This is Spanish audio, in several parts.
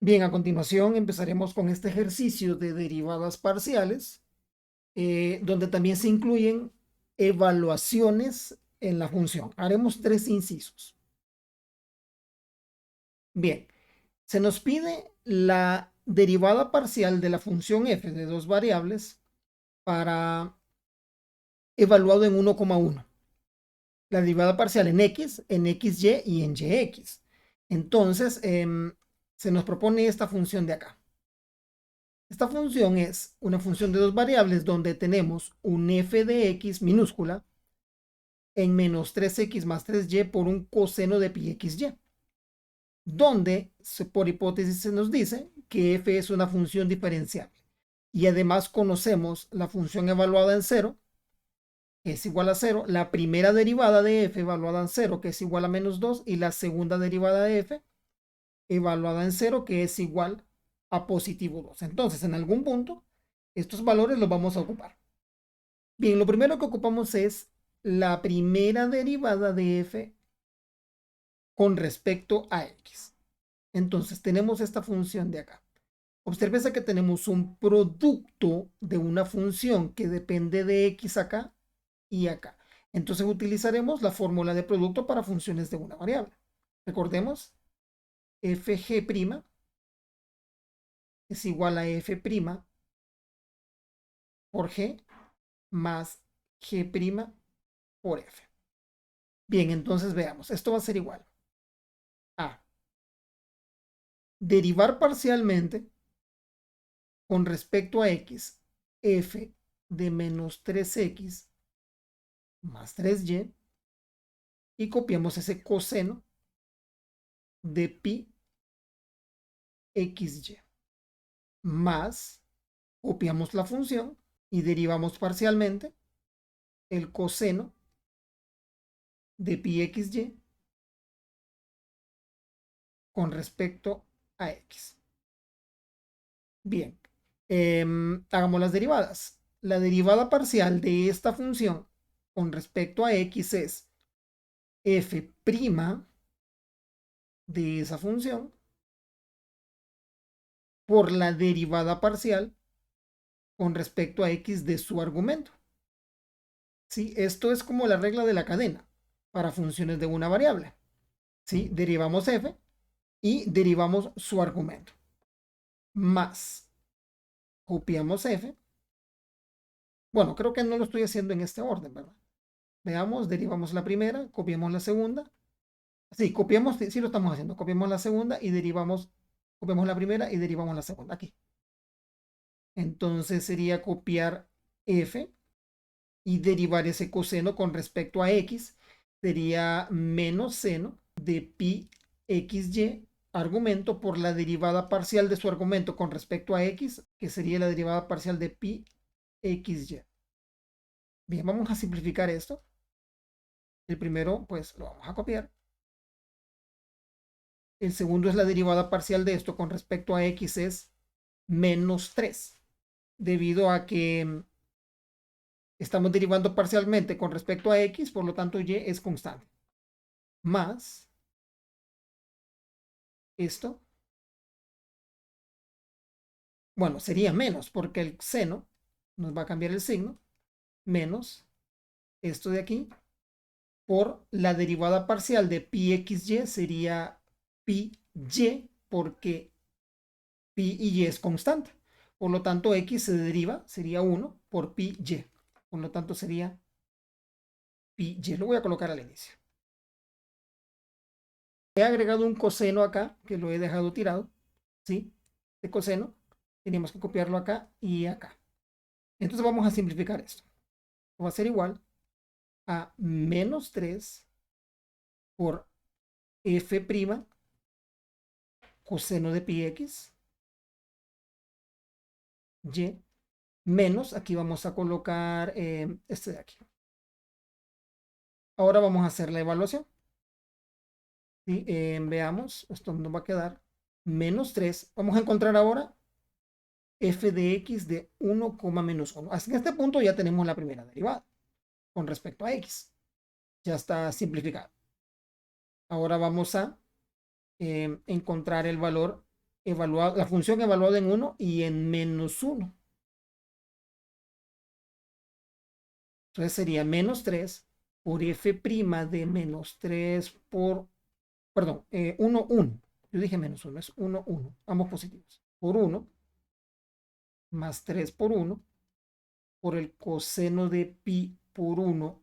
Bien, a continuación empezaremos con este ejercicio de derivadas parciales, donde también se incluyen evaluaciones en la función. Haremos 3 incisos. Bien, se nos pide la derivada parcial de la función f de dos variables para evaluado en 1,1. La derivada parcial en x, en xy y en yx. Entonces, se nos propone esta función de acá. Esta función es una función de dos variables donde tenemos un f de x minúscula en menos 3x más 3y por un coseno de pi xy, donde por hipótesis se nos dice que f es una función diferenciable. Y además conocemos la función evaluada en 0, que es igual a 0, la primera derivada de f evaluada en 0, que es igual a menos 2, y la segunda derivada de f evaluada en 0, que es igual a positivo 2. Entonces, en algún punto, estos valores los vamos a ocupar. Bien, lo primero que ocupamos es la primera derivada de f con respecto a x. Entonces, tenemos esta función de acá. Obsérvese que tenemos un producto de una función que depende de x acá y acá. Entonces, utilizaremos la fórmula de producto para funciones de una variable. Recordemos, fg' es igual a f' por g más g' por f. Bien, entonces veamos. Esto va a ser igual a derivar parcialmente con respecto a x f de menos 3x más 3y y copiamos ese coseno de pi xy más copiamos la función y derivamos parcialmente el coseno de pi xy con respecto a x. Bien, hagamos las derivadas. La derivada parcial de esta función con respecto a x es f' de esa función por la derivada parcial con respecto a x de su argumento. ¿Sí? Esto es como la regla de la cadena para funciones de una variable. ¿Sí? Derivamos f y derivamos su argumento. Más copiamos f. Bueno, creo que no lo estoy haciendo en este orden, ¿verdad? Veamos, derivamos la primera, copiamos la segunda. Sí, copiamos, sí lo estamos haciendo. Copiamos la segunda y derivamos, copiamos la primera y derivamos la segunda aquí. Entonces sería copiar f y derivar ese coseno con respecto a x. Sería menos seno de pi xy argumento por la derivada parcial de su argumento con respecto a x, que sería la derivada parcial de pi xy. Bien, vamos a simplificar esto. El primero, pues lo vamos a copiar. El segundo es la derivada parcial de esto con respecto a x es menos 3, debido a que estamos derivando parcialmente con respecto a x, por lo tanto y es constante. Más esto, bueno, sería menos, porque el seno nos va a cambiar el signo, menos esto de aquí, por la derivada parcial de pi xy sería pi y, porque pi y y es constante. Por lo tanto, x se deriva, sería 1 por pi y. Por lo tanto, sería pi y. Lo voy a colocar al inicio. He agregado un coseno acá, que lo he dejado tirado. ¿Sí? Este coseno, tenemos que copiarlo acá y acá. Entonces vamos a simplificar esto. Va a ser igual a menos 3 por f' coseno de pi x y menos, aquí vamos a colocar este de aquí. Ahora vamos a hacer la evaluación. ¿Sí? Veamos, esto nos va a quedar menos 3. Vamos a encontrar ahora f de x de 1, menos 1. Así que en este punto ya tenemos la primera derivada con respecto a x. Ya está simplificado. Ahora vamos a encontrar el valor la función evaluada en 1 y en menos 1. Entonces sería menos 3 por f' de menos 3 por, perdón, 1, 1. Yo dije menos 1, es 1, 1, ambos positivos. Por 1 más 3 por el coseno de pi por 1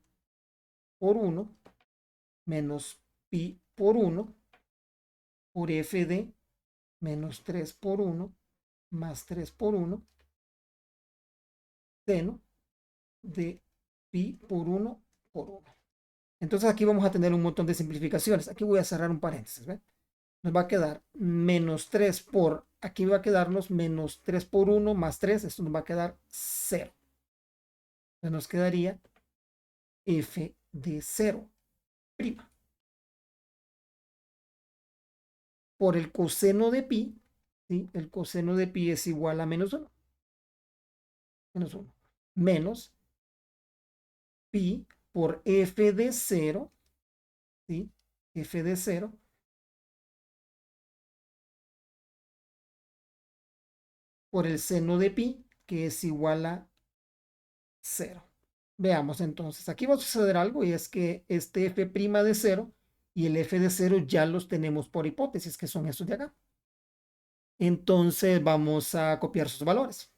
menos pi por f de menos 3 por 1 más 3 por 1 seno de pi por 1 por 1. Entonces aquí vamos a tener un montón de simplificaciones. Aquí voy a cerrar un paréntesis. ¿Ve? Nos va a quedar menos 3 por, aquí va a quedarnos menos 3 por 1 más 3. Esto nos va a quedar 0. Entonces nos quedaría f de 0 prima por el coseno de pi. ¿Sí? El coseno de pi es igual a menos 1. Menos 1. Menos pi por f de 0. ¿Sí? F de 0 por el seno de pi, que es igual a 0. Veamos entonces, aquí va a suceder algo y es que este f' de 0 y el f de 0 ya los tenemos por hipótesis, que son estos de acá. Entonces vamos a copiar sus valores.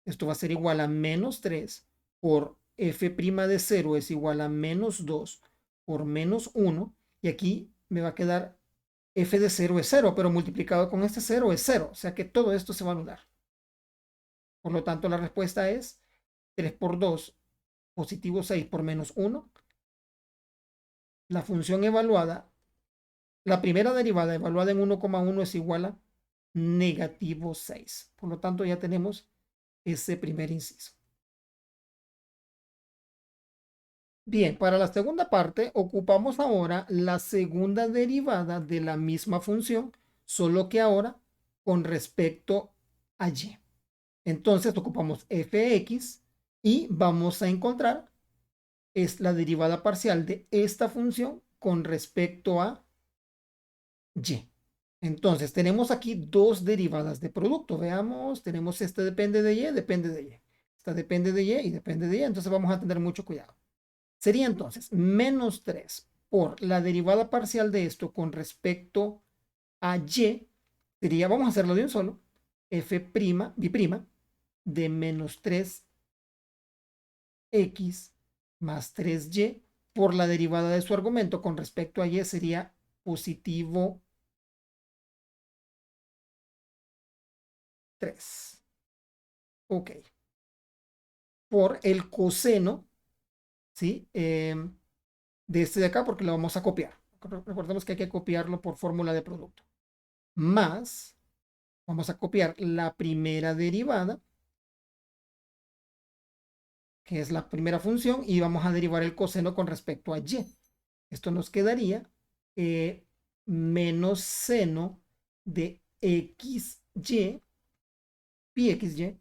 Esto va a ser igual a menos 3 por f' de 0 es igual a menos 2 por menos 1. Y aquí me va a quedar f de 0 es 0, pero multiplicado con este 0 es 0. O sea que todo esto se va a anular. Por lo tanto, la respuesta es 3 por 2, positivo 6 por menos 1. La función evaluada, la primera derivada evaluada en 1,1 es igual a negativo 6. Por lo tanto, ya tenemos ese primer inciso. Bien, para la segunda parte ocupamos ahora la segunda derivada de la misma función, solo que ahora con respecto a y. Entonces ocupamos fx y vamos a encontrar es la derivada parcial de esta función con respecto a y. Entonces tenemos aquí dos derivadas de producto. Veamos, tenemos este depende de y, depende de y. Esta depende de y depende de y. Entonces vamos a tener mucho cuidado. Sería entonces menos 3 por la derivada parcial de esto con respecto a y. Sería, vamos a hacerlo de un solo, f' b' de menos 3x más 3y por la derivada de su argumento con respecto a y sería positivo 3. Ok. Por el coseno, ¿sí? De este de acá porque lo vamos a copiar. Recordemos que hay que copiarlo por fórmula de producto. Más, vamos a copiar la primera derivada, que es la primera función, y vamos a derivar el coseno con respecto a y. Esto nos quedaría menos seno de xy, pi xy,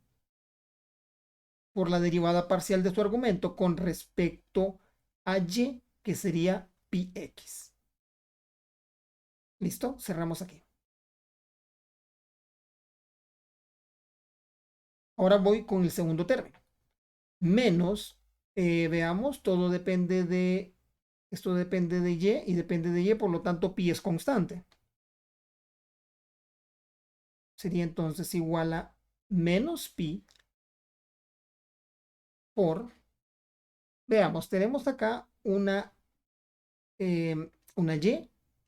por la derivada parcial de su argumento con respecto a y, que sería pi x. ¿Listo? Cerramos aquí. Ahora voy con el segundo término. Menos, veamos, todo depende de, esto depende de y depende de y, por lo tanto pi es constante. Sería entonces igual a menos pi por, veamos, tenemos acá una y,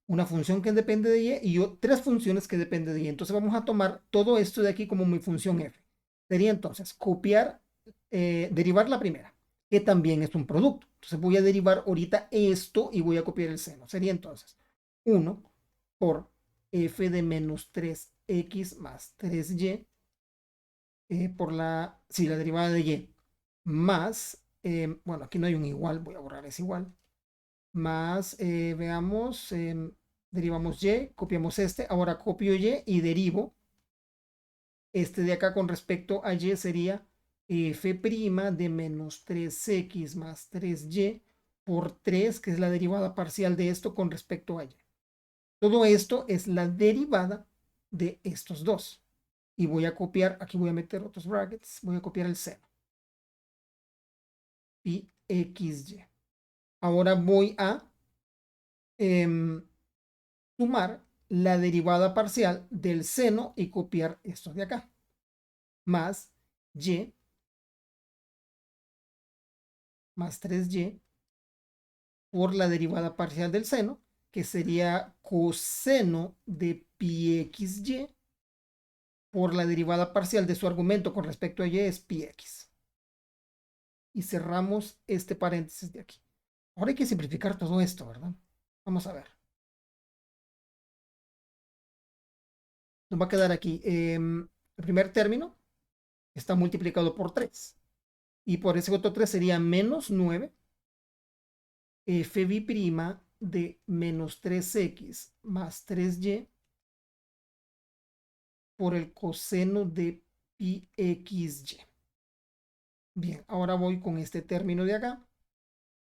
una función que depende de y tres funciones que dependen de y. Entonces vamos a tomar todo esto de aquí como mi función f. Sería entonces copiar, derivar la primera, que también es un producto. Entonces voy a derivar ahorita esto y voy a copiar el seno. Sería entonces 1 por f de menos 3x más 3y por la, sí, la derivada de y, más, bueno, aquí no hay un igual, voy a borrar ese igual, más, veamos, derivamos y, copiamos este, ahora copio y derivo este de acá con respecto a y sería f' de menos 3x más 3y por 3, que es la derivada parcial de esto con respecto a y. Todo esto es la derivada de estos dos. Y voy a copiar, aquí voy a meter otros brackets, voy a copiar el seno. Pi xy. Ahora voy a sumar la derivada parcial del seno y copiar esto de acá. Más y más 3y por la derivada parcial del seno, que sería coseno de pi xy por la derivada parcial de su argumento con respecto a y es pi x. Y cerramos este paréntesis de aquí. Ahora hay que simplificar todo esto, ¿verdad? Vamos a ver. Nos va a quedar aquí. El primer término está multiplicado por 3. Y por ese otro 3 sería menos 9 f' de menos 3x más 3y por el coseno de pi xy. Bien, ahora voy con este término de acá.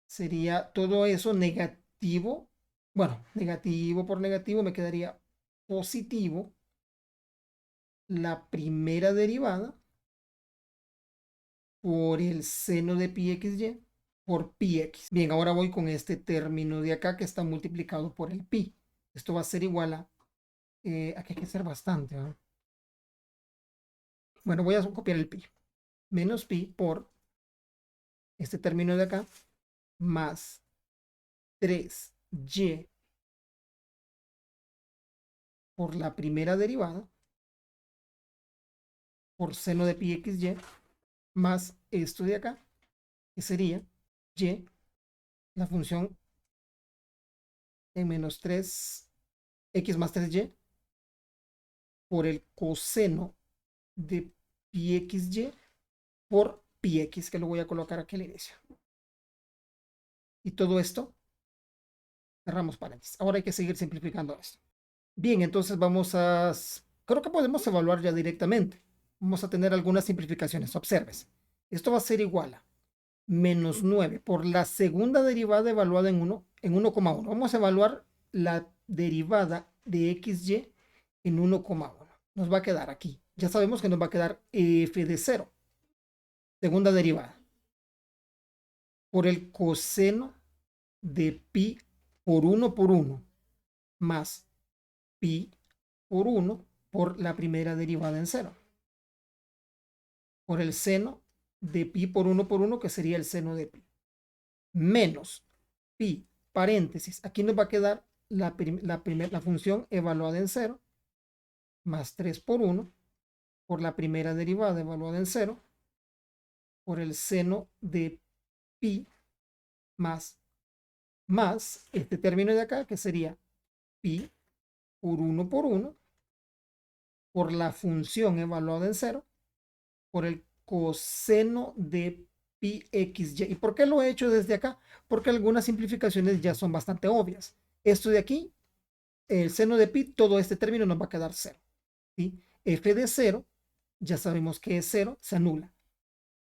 Sería todo eso negativo. Bueno, negativo por negativo me quedaría positivo la primera derivada por el seno de pi xy por pi x. Bien, ahora voy con este término de acá que está multiplicado por el pi. Esto va a ser igual a... aquí hay que hacer bastante, ¿no? Bueno, voy a copiar el pi. Menos pi por este término de acá más 3y por la primera derivada por seno de pi xy más esto de acá, que sería y, la función en menos 3x más 3y por el coseno de pi xy por pi x, que lo voy a colocar aquí al inicio. Y todo esto, cerramos paréntesis. Ahora hay que seguir simplificando esto. Bien, entonces vamos a... Creo que podemos evaluar ya directamente. Vamos a tener algunas simplificaciones. Observes. Esto va a ser igual a menos 9 por la segunda derivada evaluada en 1,1. Vamos a evaluar la derivada de xy en 1,1. Nos va a quedar aquí. Ya sabemos que nos va a quedar f de 0. Segunda derivada. Por el coseno de pi por 1 más pi por 1 por la primera derivada en 0. Por el seno de pi por 1, que sería el seno de pi. Menos pi, paréntesis. Aquí nos va a quedar la función evaluada en 0, más 3 por la primera derivada evaluada en 0, por el seno de pi más este término de acá, que sería pi por 1 por la función evaluada en 0, por el coseno de pi xy. ¿Y por qué lo he hecho desde acá? Porque algunas simplificaciones ya son bastante obvias. Esto de aquí, el seno de pi, todo este término nos va a quedar 0. ¿Sí? F de 0, ya sabemos que es 0, se anula.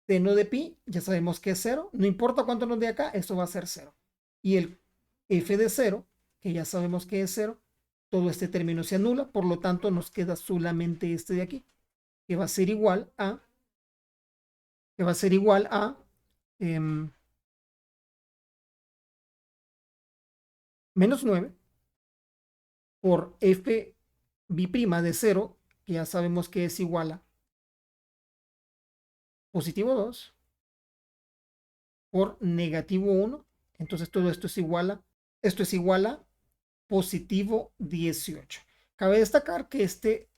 Seno de pi, ya sabemos que es 0. No importa cuánto nos dé acá, esto va a ser 0. Y el f de 0, que ya sabemos que es 0, todo este término se anula, por lo tanto nos queda solamente este de aquí, que va a ser igual a menos 9 por f b' de 0, que ya sabemos que es igual a positivo 2 por negativo 1. Entonces todo esto es igual a positivo 18. Cabe destacar que este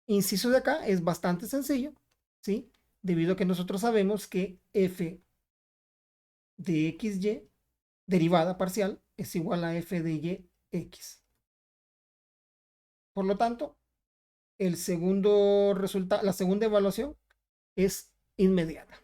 inciso de acá es bastante sencillo, ¿sí? Debido a que nosotros sabemos que f de xy, derivada parcial, es igual a f de y x. Por lo tanto, la segunda evaluación es inmediata.